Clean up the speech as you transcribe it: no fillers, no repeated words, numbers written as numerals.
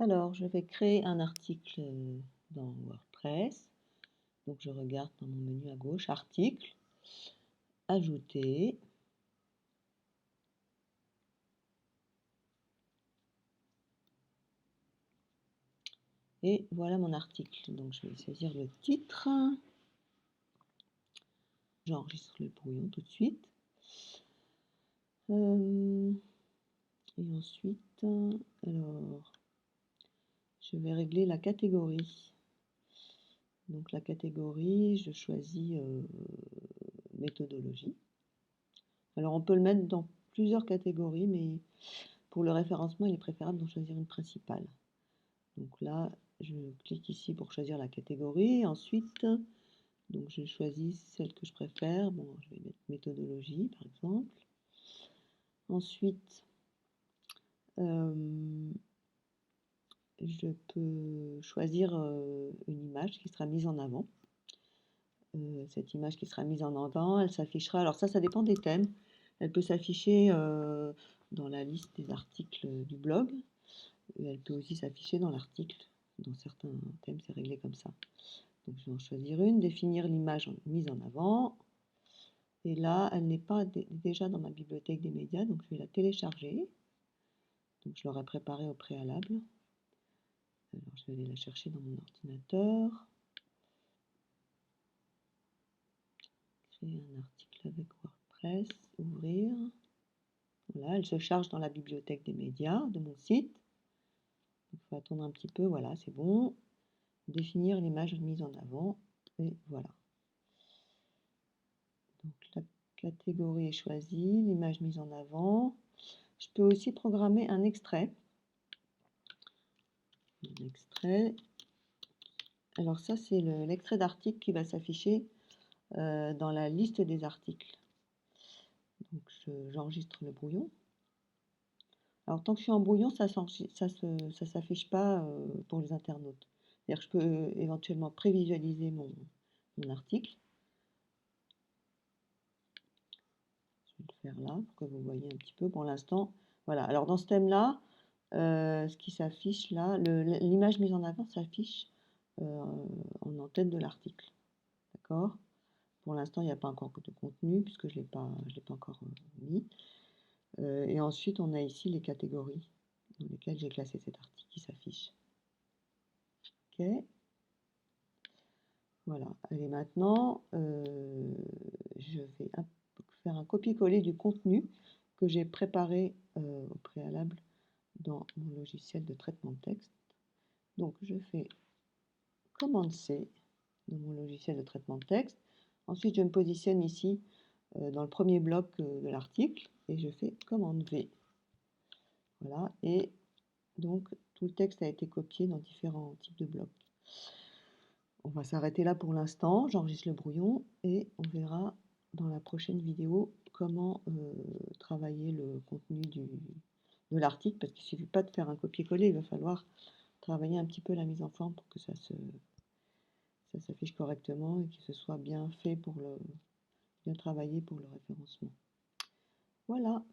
Alors, je vais créer un article dans WordPress. Donc, je regarde dans mon menu à gauche, article, ajouter. Et voilà mon article. Donc, je vais saisir le titre. J'enregistre le brouillon tout de suite. Et ensuite, alors, je vais régler la catégorie. Donc, la catégorie, je choisis méthodologie. Alors, on peut le mettre dans plusieurs catégories, mais pour le référencement, il est préférable d'en choisir une principale. Donc là, je clique ici pour choisir la catégorie. Ensuite, donc je choisis celle que je préfère. Bon, je vais mettre méthodologie, par exemple. Ensuite, je peux choisir une image qui sera mise en avant. Cette image qui sera mise en avant, elle s'affichera. Alors ça dépend des thèmes. Elle peut s'afficher dans la liste des articles du blog. Et elle peut aussi s'afficher dans l'article. Dans certains thèmes, c'est réglé comme ça. Donc je vais en choisir une, définir l'image mise en avant. Et là, elle n'est pas déjà dans ma bibliothèque des médias, donc je vais la télécharger. Donc je l'aurais préparée au préalable. Alors je vais aller la chercher dans mon ordinateur. Créer un article avec WordPress, ouvrir. Voilà, elle se charge dans la bibliothèque des médias de mon site. Il faut attendre un petit peu, voilà, c'est bon. Définir l'image mise en avant, et voilà. Donc la catégorie est choisie, l'image mise en avant. Je peux aussi programmer un extrait. Un extrait. Alors ça, c'est l'extrait d'article qui va s'afficher dans la liste des articles. Donc j'enregistre le brouillon. Alors tant que je suis en brouillon, ça s'affiche pas pour les internautes. C'est-à-dire que je peux éventuellement prévisualiser mon article. Je vais le faire là pour que vous voyez un petit peu pour l'instant. Voilà, alors dans ce thème-là, ce qui s'affiche là, l'image mise en avant s'affiche en tête de l'article. D'accord? Pour l'instant, il n'y a pas encore de contenu puisque je ne l'ai pas encore mis. Et ensuite, on a ici les catégories dans lesquelles j'ai classé cet article qui s'affiche. OK. Voilà. Allez, maintenant, je vais faire un copier-coller du contenu que j'ai préparé au préalable dans mon logiciel de traitement de texte. Donc, je fais commande C dans mon logiciel de traitement de texte. Ensuite, je me positionne ici dans le premier bloc de l'article et je fais commande V. Voilà, et donc tout le texte a été copié dans différents types de blocs. On va s'arrêter là pour l'instant, j'enregistre le brouillon et on verra dans la prochaine vidéo comment travailler le contenu de l'article, parce qu'il ne suffit pas de faire un copier-coller, il va falloir travailler un petit peu la mise en forme pour que ça s'affiche correctement et que ce soit bien fait bien travaillé pour le référencement. Voilà.